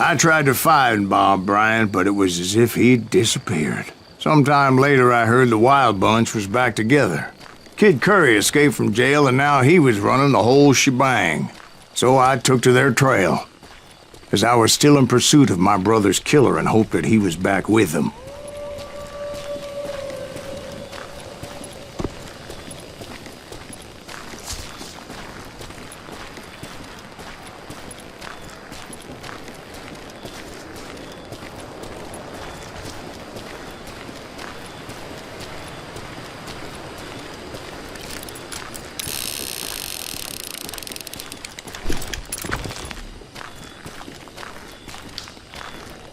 I tried to find Bob Bryant, but it was as if he'd disappeared. Sometime later, I heard the Wild Bunch was back together. Kid Curry escaped from jail, and now he was running the whole shebang. So I took to their trail, as I was still in pursuit of my brother's killer and hoped that he was back with them.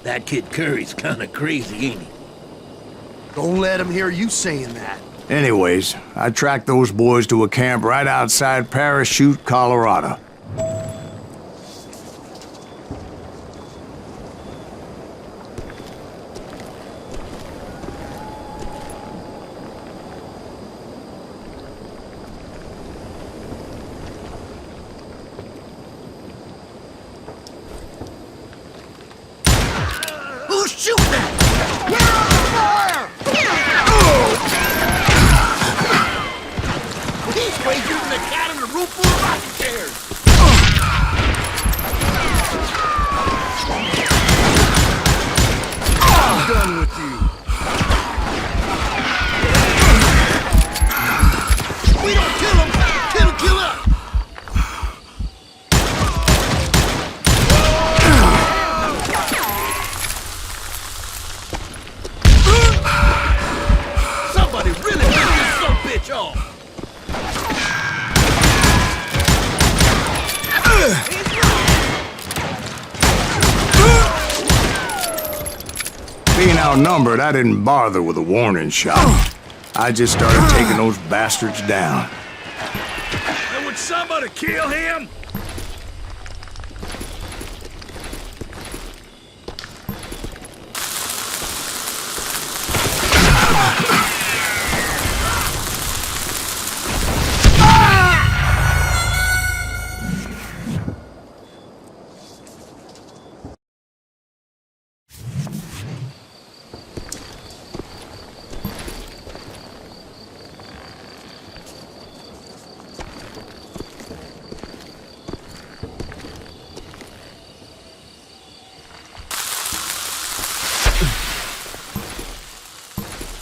That kid Curry's kinda crazy, ain't he? Don't let him hear you saying that. Anyways, I tracked those boys to a camp right outside Parachute, Colorado. Who's shooting at? We're on fire! He's way using the cat on the roof full of rocking chairs! I'm done with you. We don't kill him! Kill us! Somebody really get this sumbitch off! Being outnumbered, I didn't bother with a warning shot. I just started taking those bastards down. And would somebody kill him?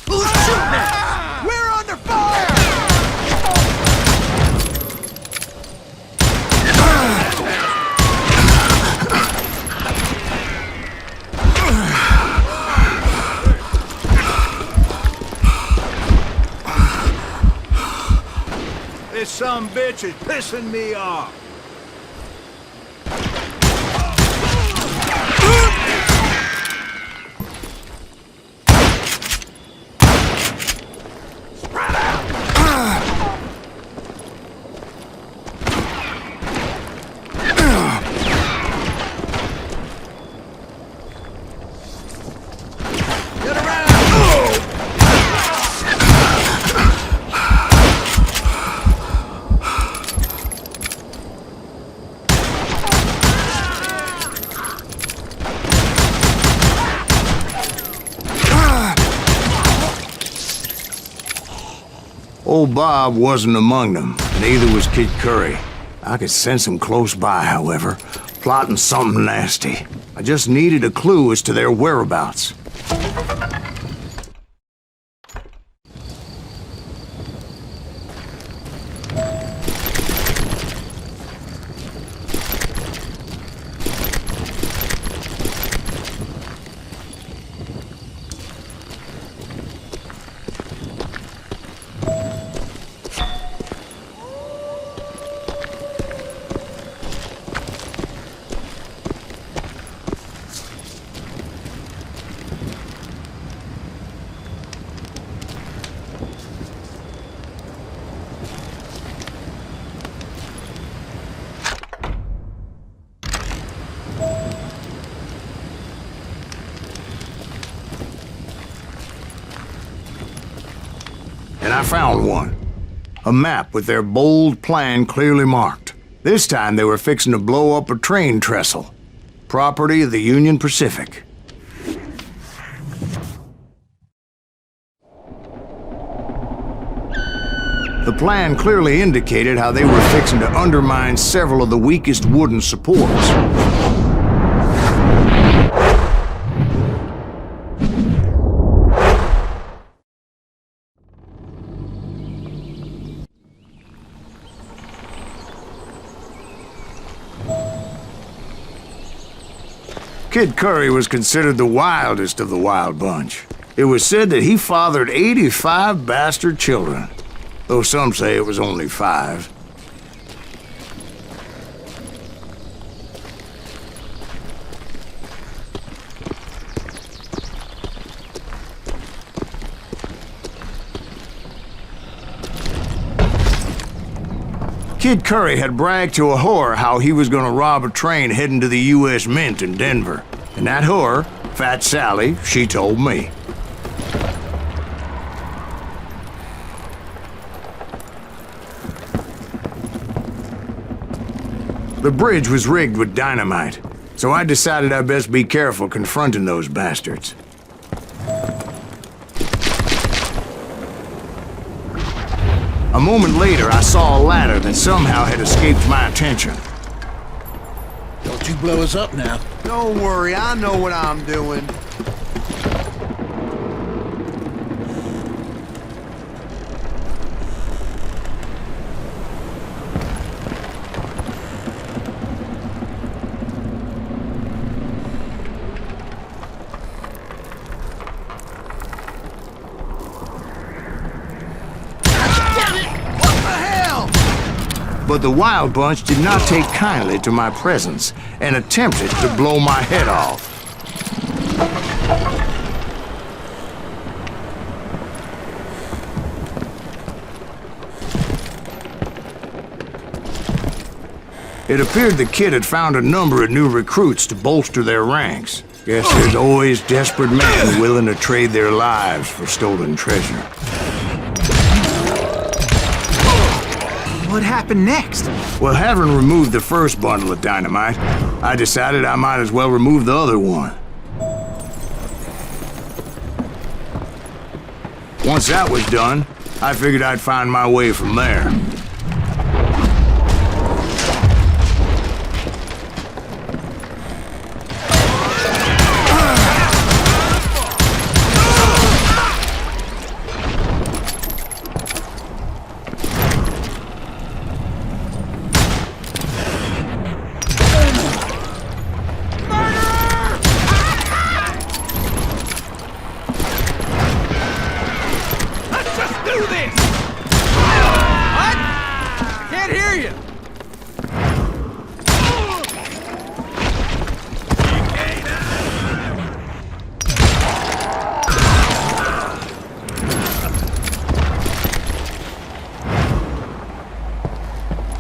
Who's shooting at us? We're under fire! This sumbitch is pissing me off. Get around! Old Bob wasn't among them, neither was Kid Curry. I could sense him close by, however, plotting something nasty. I just needed a clue as to their whereabouts. And I found one. A map with their bold plan clearly marked. This time they were fixing to blow up a train trestle. property of the Union Pacific. The plan clearly indicated how they were fixing to undermine several of the weakest wooden supports. Kid Curry was considered the wildest of the wild bunch. It was said that he fathered 85 bastard children, though some say it was only 5. Kid Curry had bragged to a whore how he was gonna rob a train heading to the U.S. Mint in Denver. And that whore, Fat Sally, she told me. The bridge was rigged with dynamite, so I decided I'd best be careful confronting those bastards. A moment later, I saw a ladder that somehow had escaped my attention. Don't you blow us up now. Don't worry, I know what I'm doing. But the Wild Bunch did not take kindly to my presence and attempted to blow my head off. It appeared the kid had found a number of new recruits to bolster their ranks. Guess there's always desperate men willing to trade their lives for stolen treasure. What happened next? Well, having removed the first bundle of dynamite, I decided I might as well remove the other one. Once that was done, I figured I'd find my way from there.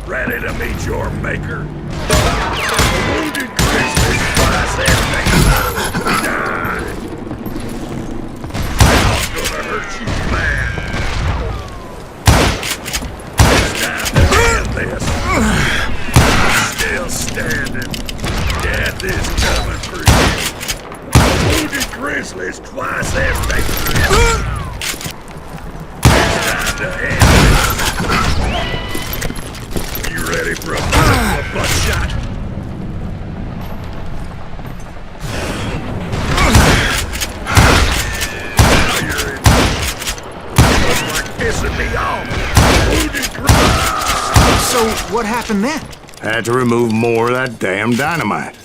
Ready to meet your maker. Wounded Christmas, twice everything. I'm gonna hurt you bad. It's time to end this. Still standing. Death is coming for you. Wounded Grizzlies, twice everything. It's time to end this. Ready for a buckshot? Now you're in. Looks like pissing me off. So, what happened then? Had to remove more of that damn dynamite.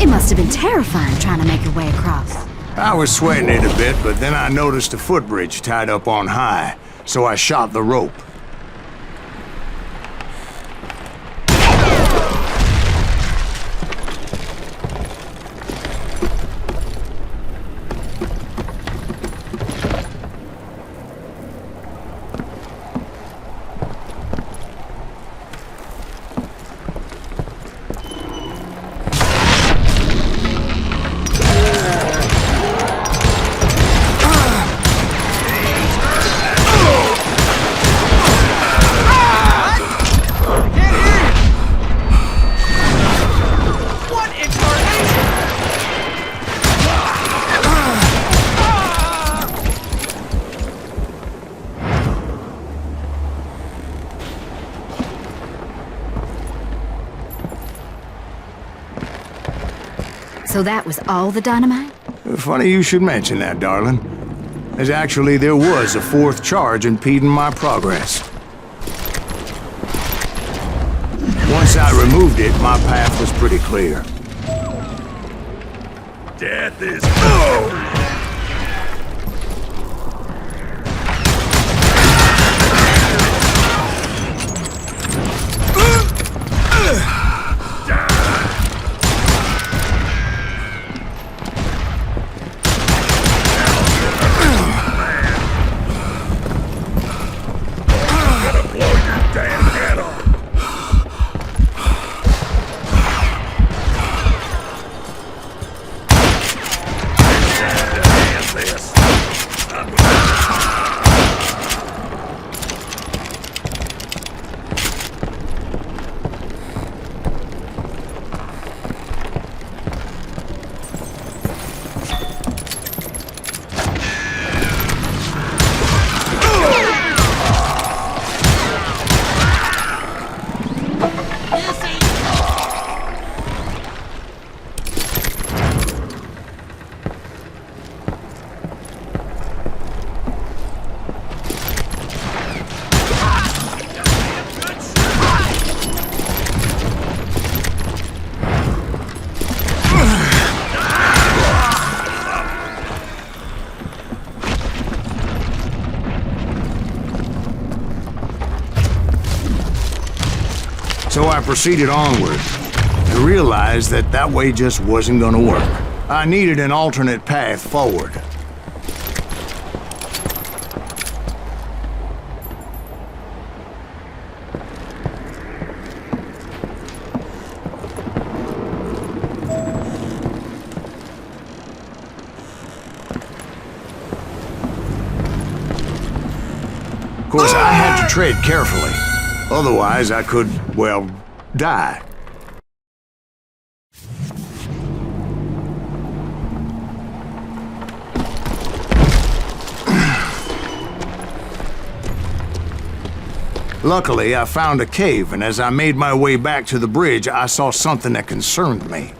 It must have been terrifying trying to make your way across. I was sweating it a bit, but then I noticed a footbridge tied up on high, so I shot the rope. So that was all the dynamite? Funny you should mention that, darling. As actually there was a fourth charge impeding my progress. Once I removed it, my path was pretty clear. Death is... So I proceeded onward, to realize that that way just wasn't gonna work. I needed an alternate path forward. Of course, I had to tread carefully. Otherwise, I could, well, die. Luckily, I found a cave, and as I made my way back to the bridge, I saw something that concerned me.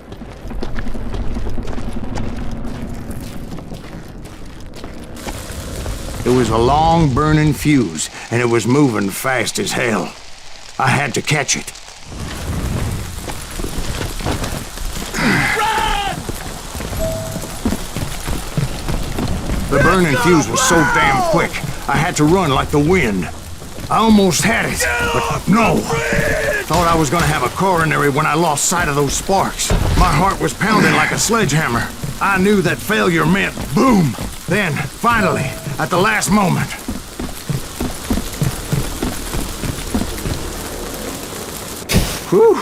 It was a long burning fuse, and it was moving fast as hell. I had to catch it. The burning fuse was so damn quick, I had to run like the wind. I almost had it, but no. Thought I was gonna have a coronary when I lost sight of those sparks. My heart was pounding like a sledgehammer. I knew that failure meant boom. Then, finally, at the last moment. Whew.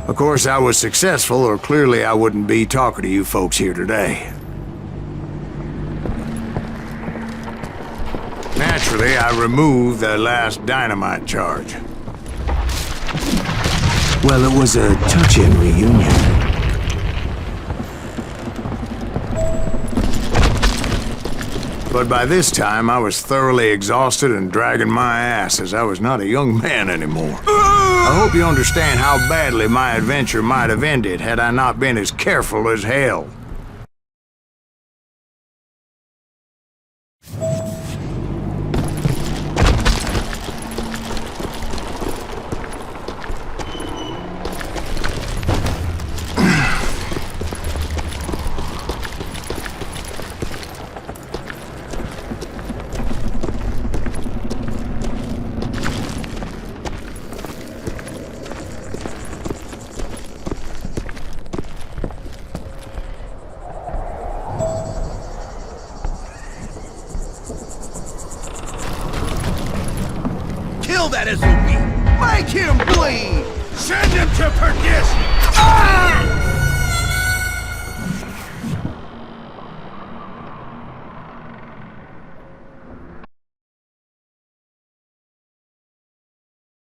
Of course, I was successful, or clearly I wouldn't be talking to you folks here today. Naturally, I removed the last dynamite charge. Well, it was a touching reunion. But by this time, I was thoroughly exhausted and dragging my ass as I was not a young man anymore. I hope you understand how badly my adventure might have ended had I not been as careful as hell. Kill that SOB! Make him bleed! Send him to perdition!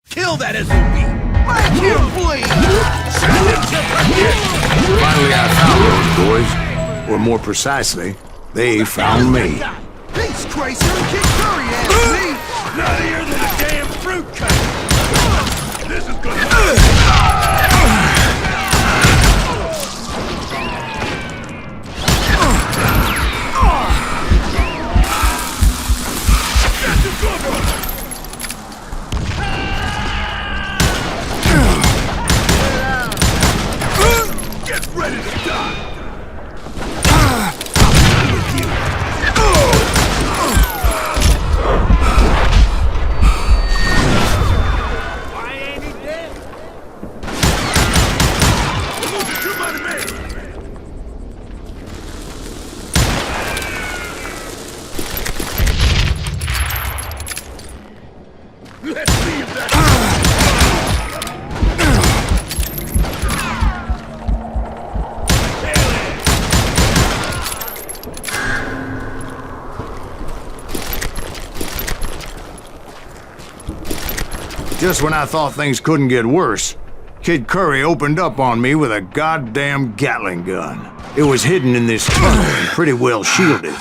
Kill that SOB! Make him bleed! Send him to perdition! Finally, I found those boys. Or more precisely, they found me. He's crazy and Kid Curry asked me! Nuttier than a damn fruitcake! This is gonna... Just when I thought things couldn't get worse, Kid Curry opened up on me with a goddamn Gatling gun. It was hidden in this tunnel and pretty well shielded.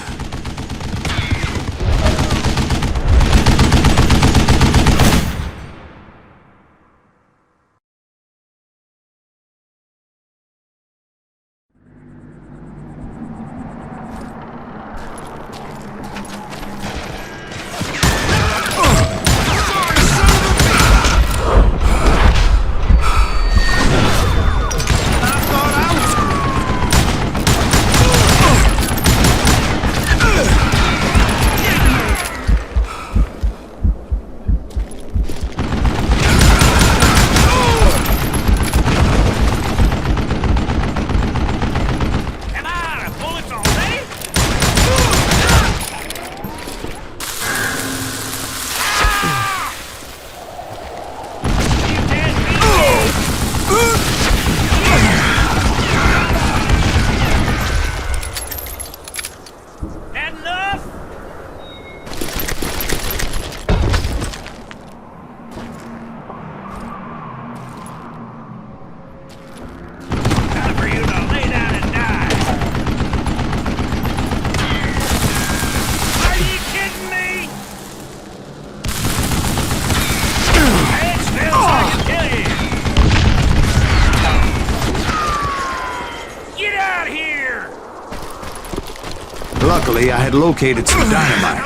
Luckily, I had located some dynamite.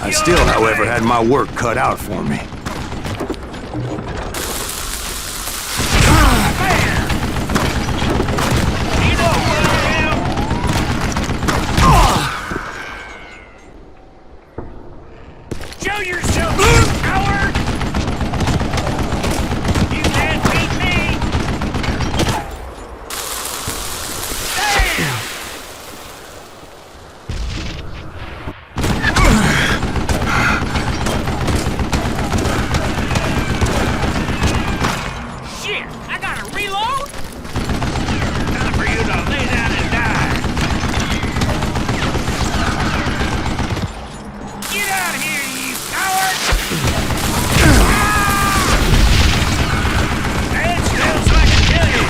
I still, however, had my work cut out for me. Show yourself, you coward! You can't beat me! Damn! Shit! I gotta reload? Time for you to lay down and die. Get out of here, you coward! Stand still so I can kill you!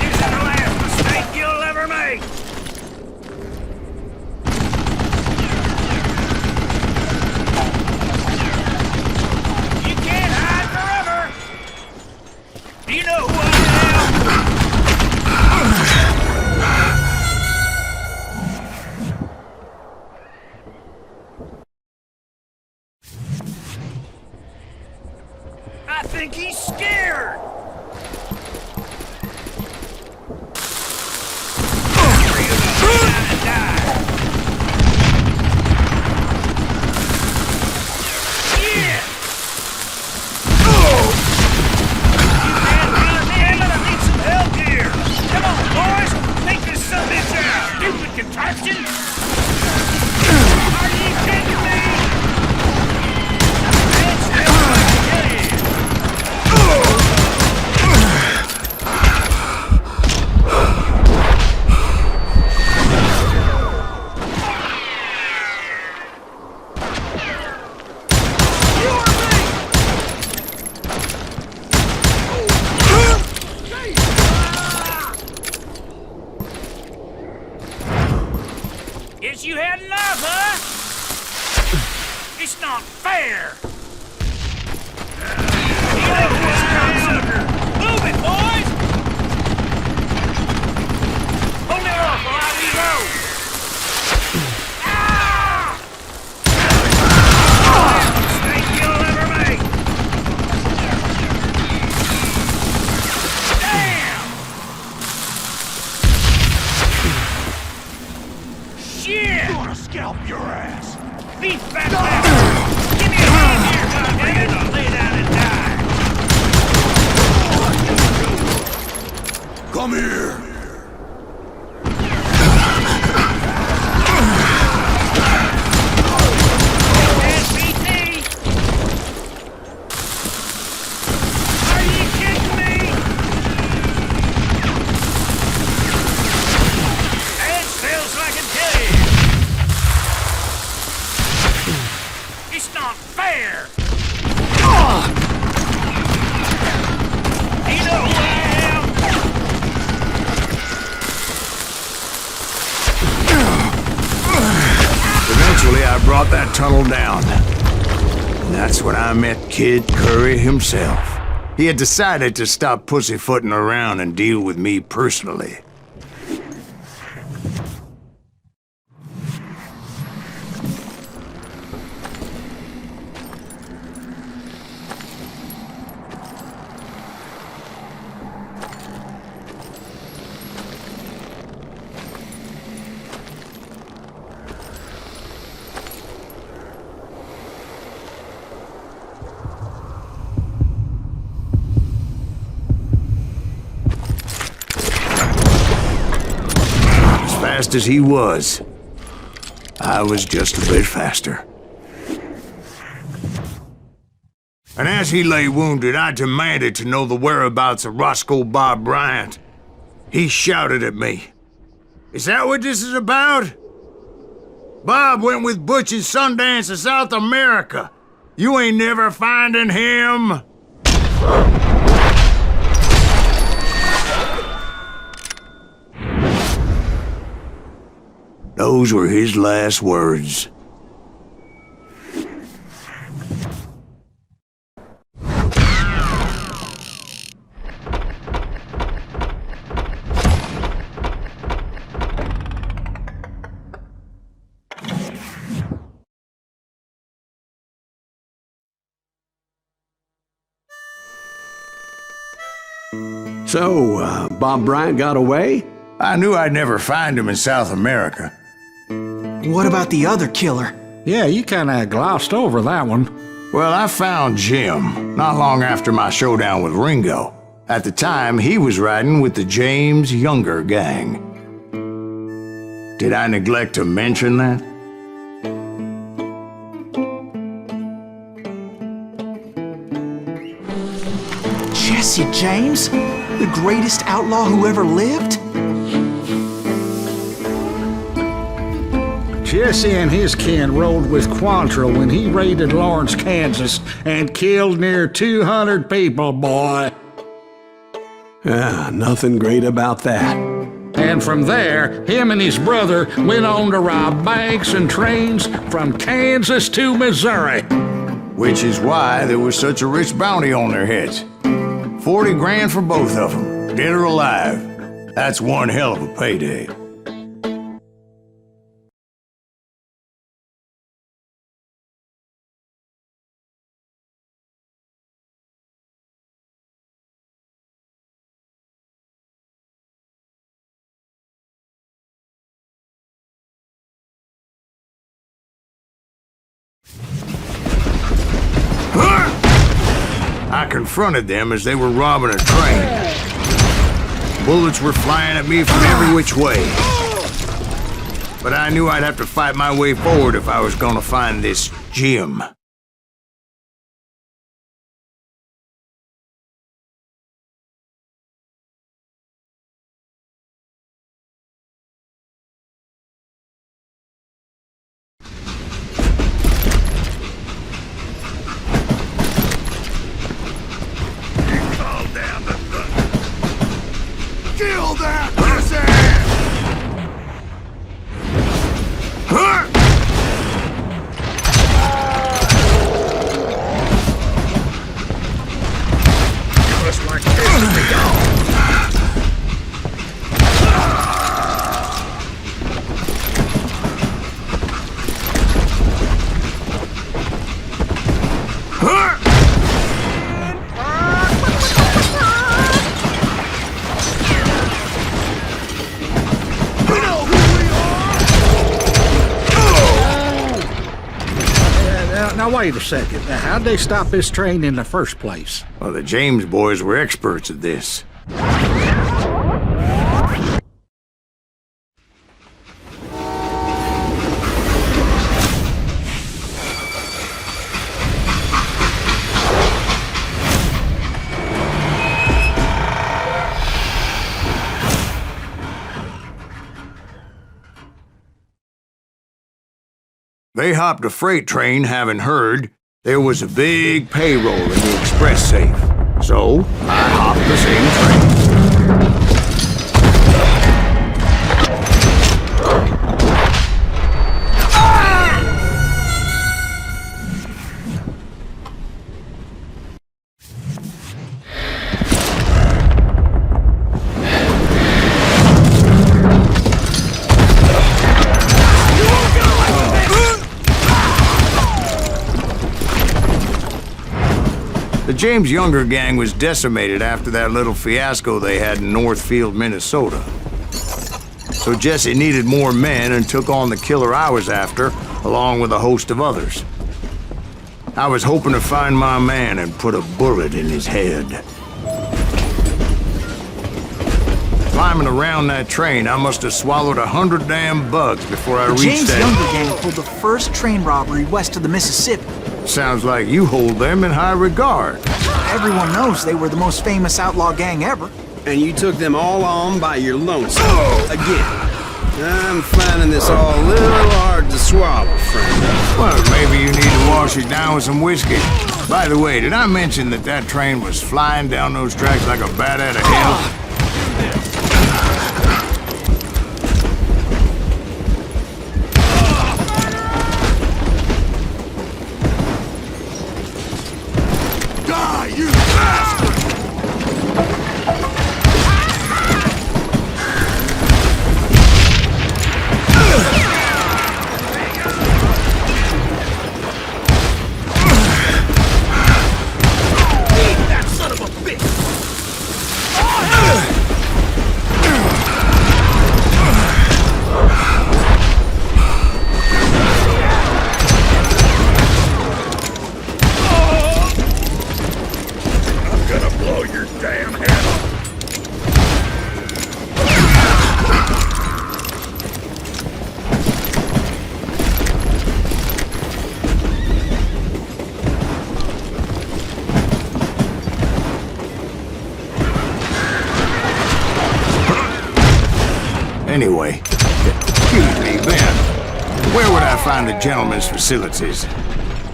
This is the last mistake you'll ever make! You can't hide forever! Do you know who I am? I think he's scared! Time for you to lay down and die. Yeah! Man, I need some help here! Come on, boys! Take this sumbitch out! Stupid contraption! Are you kidding me? Stand still so I can kill you! Guess you had enough, huh? It's not fair! You know what's cocksucker! Move it, boys! Hold it off while I reload! Ah! Last mistake you'll ever make! Damn! Shit! Gonna scalp your ass! Beef fat bastard! Give me a hand brought that tunnel down. And that's when I met Kid Curry himself. He had decided to stop pussyfooting around and deal with me personally. Fast as he was, I was just a bit faster. And as he lay wounded, I demanded to know the whereabouts of Roscoe Bob Bryant. He shouted at me, "Is that what this is about? Bob went with Butch and Sundance to South America. You ain't never finding him." Those were his last words. So, Bob Bryant got away? I knew I'd never find him in South America. What about the other killer? Yeah, you kinda glossed over that one. Well, I found Jim not long after my showdown with Ringo. At the time, he was riding with the James Younger gang. Did I neglect to mention that? Jesse James? The greatest outlaw who ever lived? Jesse and his kin rode with Quantrill when he raided Lawrence, Kansas, and killed near 200 people, boy. Ah, nothing great about that. And from there, him and his brother went on to rob banks and trains from Kansas to Missouri. Which is why there was such a rich bounty on their heads. 40 grand for both of them, dead or alive. That's one hell of a payday. I confronted them as they were robbing a train. Bullets were flying at me from every which way. But I knew I'd have to fight my way forward if I was gonna find this Jim. Kill that pussy! Just like this, we go. Now wait a second. How'd they stop this train in the first place? Well, the James boys were experts at this. They hopped a freight train, having heard there was a big payroll in the express safe. So, I hopped the same train. The James Younger gang was decimated after that little fiasco they had in Northfield, Minnesota. So Jesse needed more men and took on the killer I was after, along with a host of others. I was hoping to find my man and put a bullet in his head. Climbing around that train, I must have swallowed 100 damn bugs before I The reached James that... Younger gang pulled the first train robbery west of the Mississippi. Sounds like you hold them in high regard. Everyone knows they were the most famous outlaw gang ever. And you took them all on by your lonesome. Again. I'm finding this all a little hard to swallow, friend. Well, maybe you need to wash it down with some whiskey. By the way, did I mention that that train was flying down those tracks like a bat out of hell? Die, you bastard! That son of a bitch! I'm gonna blow your damn head off! Anyway, excuse me, Ben. Where would I find the gentleman's facilities?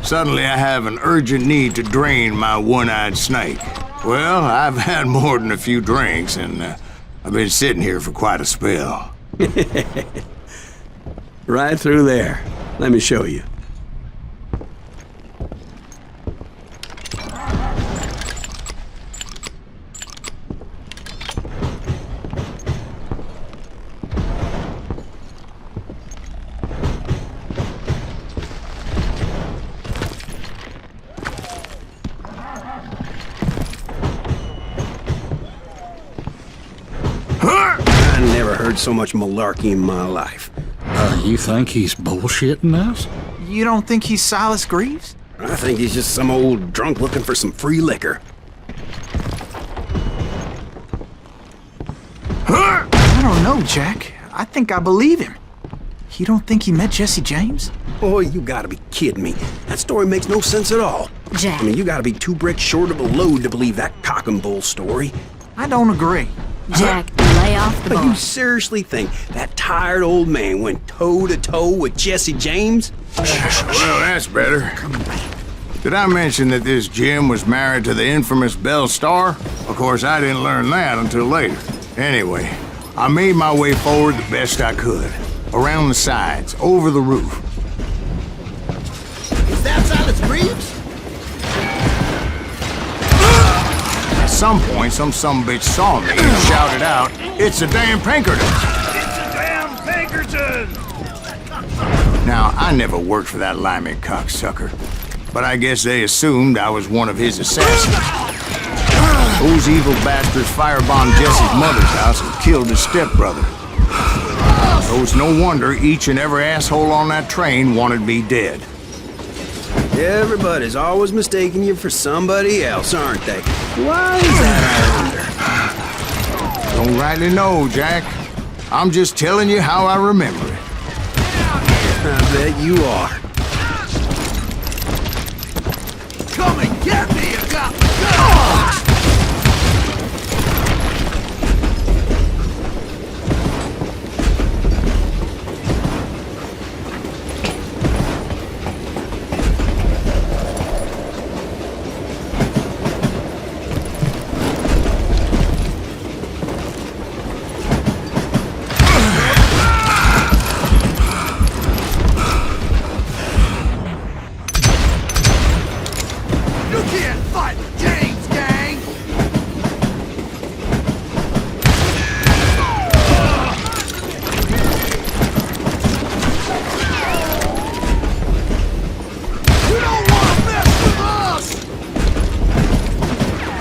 Suddenly I have an urgent need to drain my one-eyed snake. Well, I've had more than a few drinks, and I've been sitting here for quite a spell. Right through there. Let me show you. I never heard so much malarkey in my life. You think he's bullshitting us? You don't think he's Silas Greaves? I think he's just some old drunk looking for some free liquor. I don't know, Jack. I think I believe him. You don't think he met Jesse James? Boy, you gotta be kidding me. That story makes no sense at all. Jack. I mean, you gotta be 2 bricks short of a load to believe that cock and bull story. I don't agree. Jack, lay off the But you bar. seriously think that tired old man went toe-to-toe with Jesse James? Well, that's better. Did I mention that this Jim was married to the infamous Belle Starr? Of course, I didn't learn that until later. Anyway, I made my way forward the best I could. Around the sides, over the roof. Is that Silas Greaves? At some point, some sumbitch saw me and shouted out, "It's a damn Pinkerton!" It's a damn Pinkerton! Now, I never worked for that limey cocksucker, but I guess they assumed I was one of his assassins. Those evil bastards firebombed Jesse's mother's house and killed his stepbrother. So it's no wonder each and every asshole on that train wanted me dead. Everybody's always mistaking you for somebody else, aren't they? Why is that, I wonder? Don't rightly know, Jack. I'm just telling you how I remember it. I bet you are. Come and get me, you got... You can't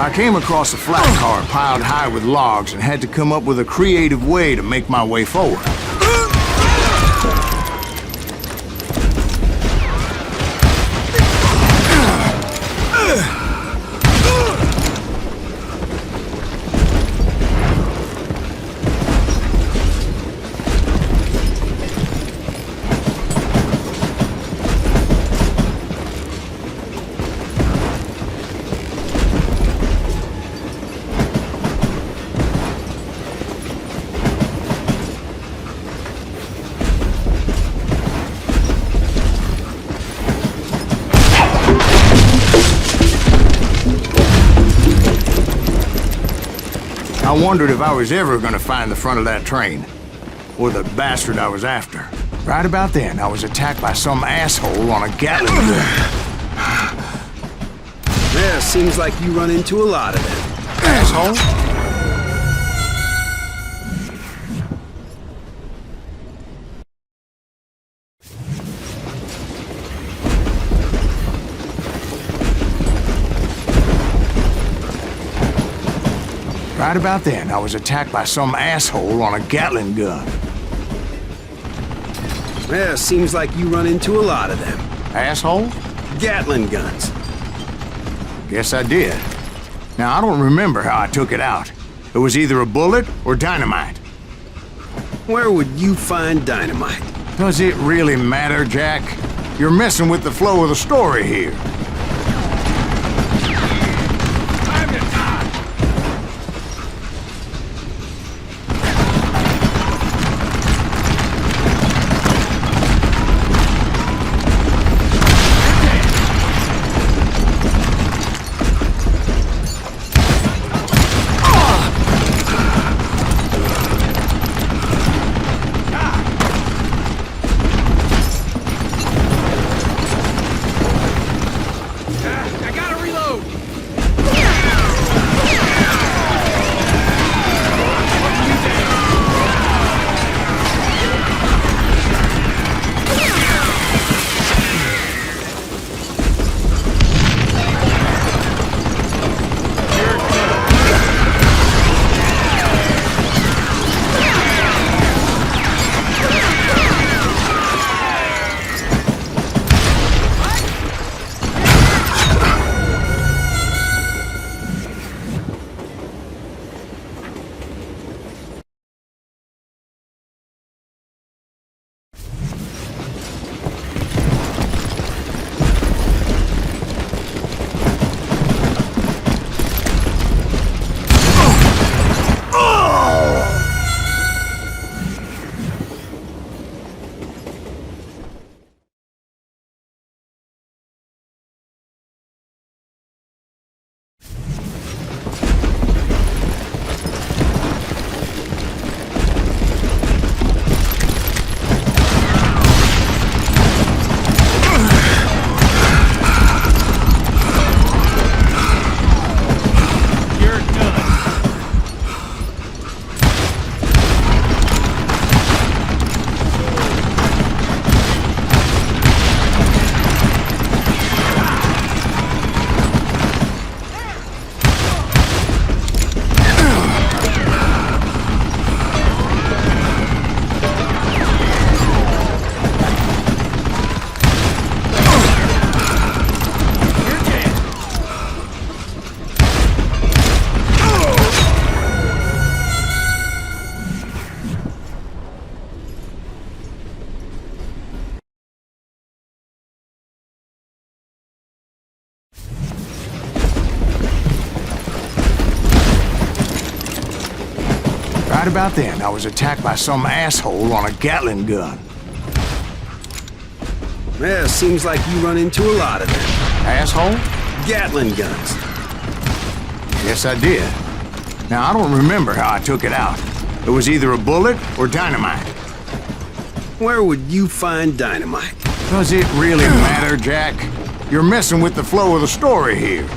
I came across a flat car piled high with logs and had to come up with a creative way to make my way forward. I wondered if I was ever gonna find the front of that train, or the bastard I was after. Right about then, I was attacked by some asshole on a Gatling gun. Yeah, seems like you run into a lot of them. Asshole? Right about then, I was attacked by some asshole on a Gatling gun. Yeah, seems like you run into a lot of them. Asshole? Gatling guns. Guess I did. Now, I don't remember how I took it out. It was either a bullet or dynamite. Where would you find dynamite? Does it really matter, Jack? You're messing with the flow of the story here. Right about then, I was attacked by some asshole on a Gatling gun. Yeah, seems like you run into a lot of them. Asshole? Gatling guns. Yes, I did. Now, I don't remember how I took it out. It was either a bullet or dynamite. Where would you find dynamite? Does it really matter, Jack? You're messing with the flow of the story here.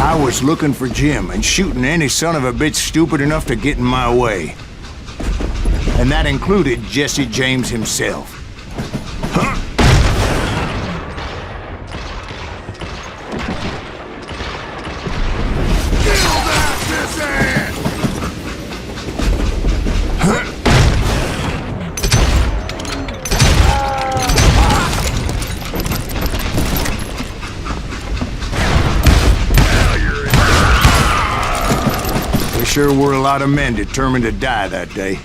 I was looking for Jim and shooting any son of a bitch stupid enough to get in my way. And that included Jesse James himself. Sure were a lot of men determined to die that day.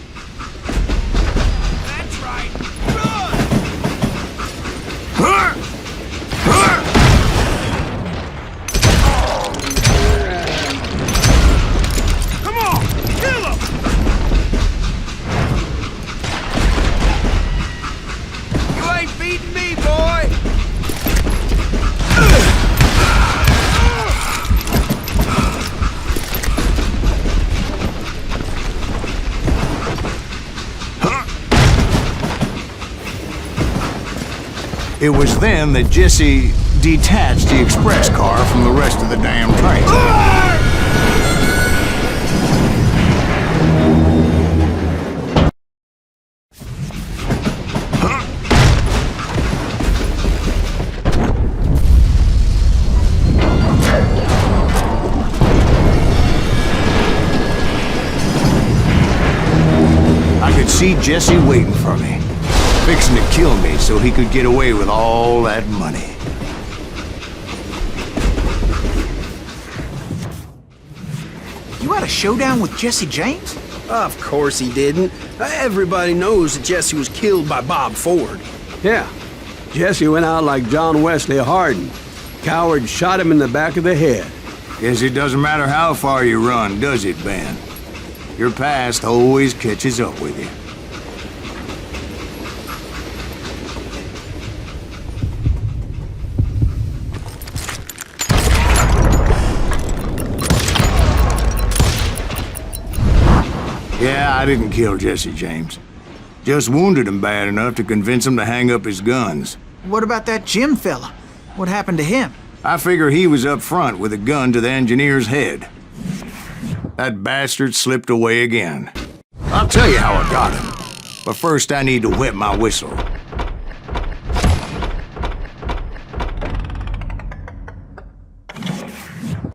That's right. Come on, kill him! You ain't beating me, boy! It was then that Jesse detached the express car from the rest of the damn train. I could see Jesse waiting for me, fixing to kill me so he could get away with all that money. You had a showdown with Jesse James? Of course he didn't. Everybody knows that Jesse was killed by Bob Ford. Yeah. Jesse went out like John Wesley Hardin. Coward shot him in the back of the head. Guess it doesn't matter how far you run, does it, Ben? Your past always catches up with you. Yeah, I didn't kill Jesse James. Just wounded him bad enough to convince him to hang up his guns. What about that Jim fella? What happened to him? I figure he was up front with a gun to the engineer's head. That bastard slipped away again. I'll tell you how I got him. But first I need to wet my whistle.